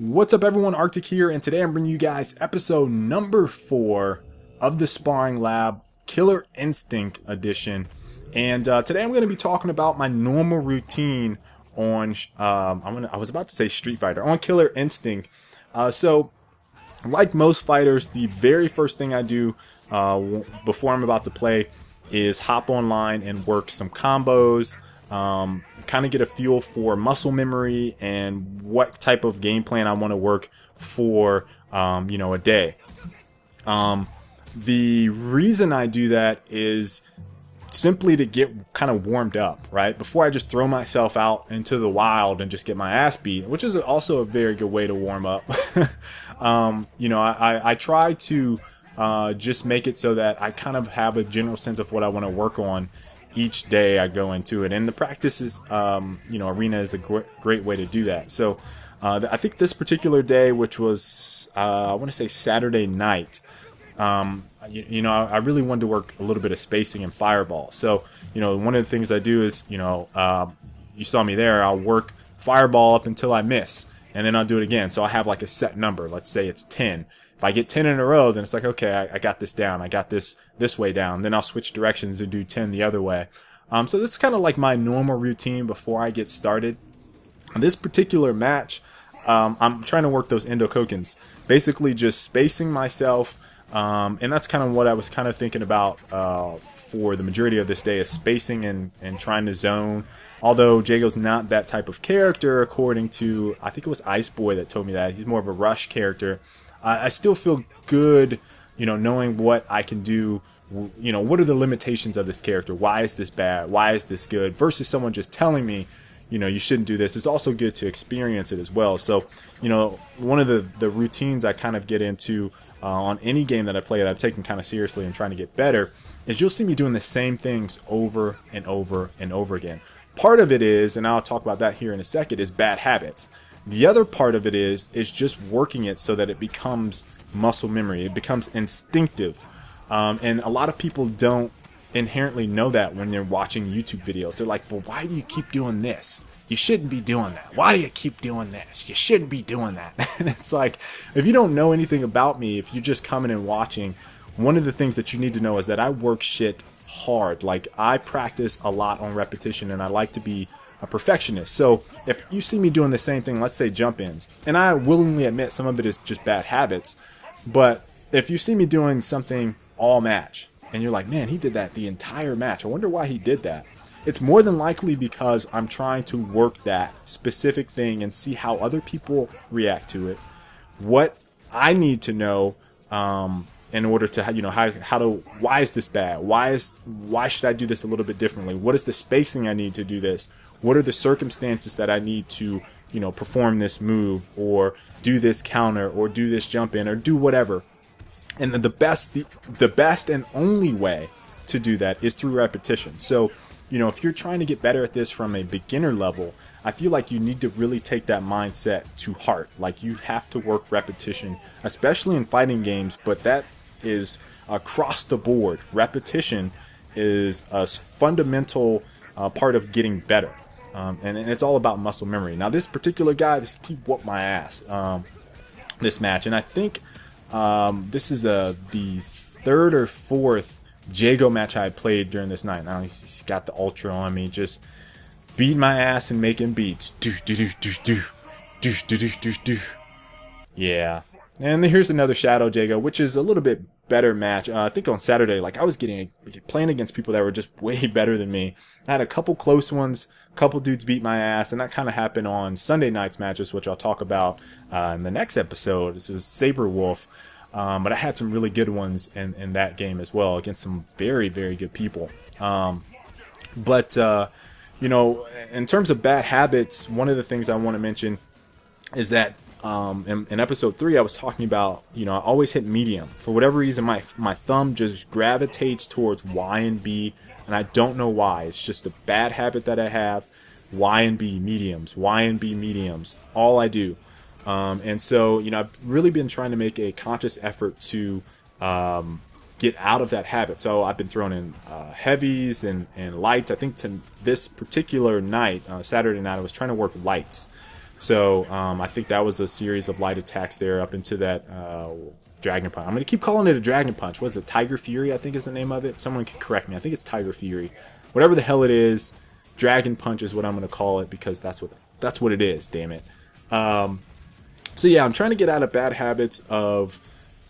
What's up everyone, Arctic here, and today I'm bringing you guys episode number 4 of the Sparring Lab Killer Instinct edition. And today I'm going to be talking about my normal routine on, I was about to say Street Fighter, on Killer Instinct. So, like most fighters, the very first thing I do before I'm about to play is hop online and work some combos. Kind of get a feel for muscle memory and what type of game plan I want to work for, a day. The reason I do that is simply to get kind of warmed up, right? Before I just throw myself out into the wild and just get my ass beat, which is also a very good way to warm up. I try to just make it so that I kind of have a general sense of what I want to work on each day I go into it, and the practice is arena is a great way to do that. So I think this particular day, which was I want to say Saturday night, I really wanted to work a little bit of spacing and fireball. So one of the things I do is you saw me there, I'll work fireball up until I miss, and then I'll do it again. So I have like a set number, let's say it's 10. If I get 10 in a row, then it's like, okay, I got this down. I got this way down. Then I'll switch directions and do 10 the other way. So this is kind of like my normal routine before I get started. This particular match, I'm trying to work those endokokens. Basically just spacing myself. And that's kind of what I was kind of thinking about for the majority of this day, is spacing and trying to zone. Although Jago's not that type of character, according to, I think it was Ice Boy that told me that. He's more of a rush character. I still feel good, knowing what I can do. What are the limitations of this character? Why is this bad? Why is this good? Versus someone just telling me, you shouldn't do this. It's also good to experience it as well. So, one of the routines I kind of get into on any game that I play that I've taken kind of seriously and trying to get better is you'll see me doing the same things over and over and over again. Part of it is, and I'll talk about that here in a second, is bad habits. The other part of it is just working it so that it becomes muscle memory. It becomes instinctive. And a lot of people don't inherently know that when they're watching YouTube videos. They're like, well, why do you keep doing this? You shouldn't be doing that. Why do you keep doing this? You shouldn't be doing that. And it's like, if you don't know anything about me, if you're just coming and watching, one of the things that you need to know is that I work shit hard. Like, I practice a lot on repetition, and I like to be a perfectionist. So if you see me doing the same thing, let's say jump ins, and I willingly admit some of it is just bad habits, but if you see me doing something all match and you're like, man, he did that the entire match, I wonder why he did that, it's more than likely because I'm trying to work that specific thing and see how other people react to it, what I need to know in order to why is this bad, why should I do this a little bit differently, what is the spacing I need to do this, what are the circumstances that I need to, perform this move or do this counter or do this jump in or do whatever. And the best and only way to do that is through repetition. So, if you're trying to get better at this from a beginner level, I feel like you need to really take that mindset to heart. Like, you have to work repetition, especially in fighting games, but that is across the board. Repetition is a fundamental part of getting better. And it's all about muscle memory. Now, this particular guy, he whooped my ass this match, and I think this is the third or fourth Jago match I played during this night. Now he's got the ultra on me, just beating my ass and making beats. Do do do do do do do do do do. Yeah. And here's another Shadow Jago, which is a little bit better match. I think on Saturday, like, I was playing against people that were just way better than me. I had a couple close ones, a couple dudes beat my ass, and that kind of happened on Sunday night's matches, which I'll talk about in the next episode. This was Saber Wolf. But I had some really good ones in that game as well against some very, very good people. But in terms of bad habits, one of the things I want to mention is that in episode 3, I was talking about, I always hit medium. For whatever reason, my thumb just gravitates towards Y and B, and I don't know why. It's just a bad habit that I have. Y and B mediums, Y and B mediums, all I do. And so, I've really been trying to make a conscious effort to get out of that habit. So I've been throwing in heavies and lights. I think to this particular night, Saturday night, I was trying to work lights. So I think that was a series of light attacks there up into that Dragon Punch. I'm going to keep calling it a Dragon Punch. What is it? Tiger Fury, I think is the name of it. Someone can correct me. I think it's Tiger Fury. Whatever the hell it is, Dragon Punch is what I'm going to call it because that's what it is, damn it. So yeah, I'm trying to get out of bad habits of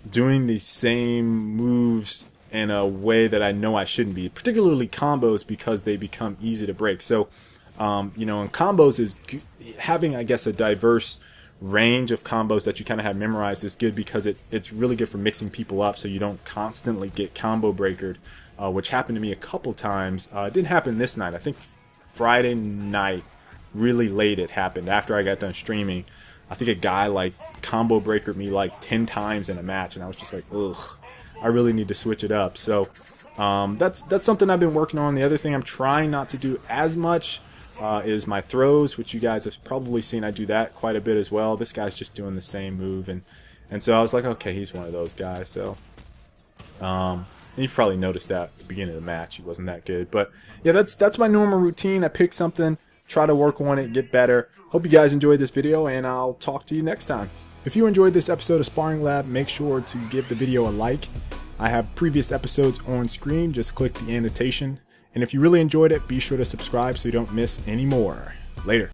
doing the same moves in a way that I know I shouldn't be, particularly combos, because they become easy to break. So, you know, in combos is having, I guess, a diverse range of combos that you kind of have memorized is good because it's really good for mixing people up so you don't constantly get combo breakered, which happened to me a couple times. It didn't happen this night. I think Friday night, really late it happened after I got done streaming. I think a guy like combo breakered me like 10 times in a match, and I was just like, ugh, I really need to switch it up. So that's something I've been working on. The other thing I'm trying not to do as much is my throws, which you guys have probably seen. I do that quite a bit as well. This guy's just doing the same move, and so I was like, okay, he's one of those guys. So and you probably noticed that at the beginning of the match, he wasn't that good. But yeah, that's my normal routine. I pick something, try to work on it, get better. Hope you guys enjoyed this video, and I'll talk to you next time. If you enjoyed this episode of Sparring Lab, make sure to give the video a like. I have previous episodes on screen, just click the annotation. And if you really enjoyed it, be sure to subscribe so you don't miss any more. Later.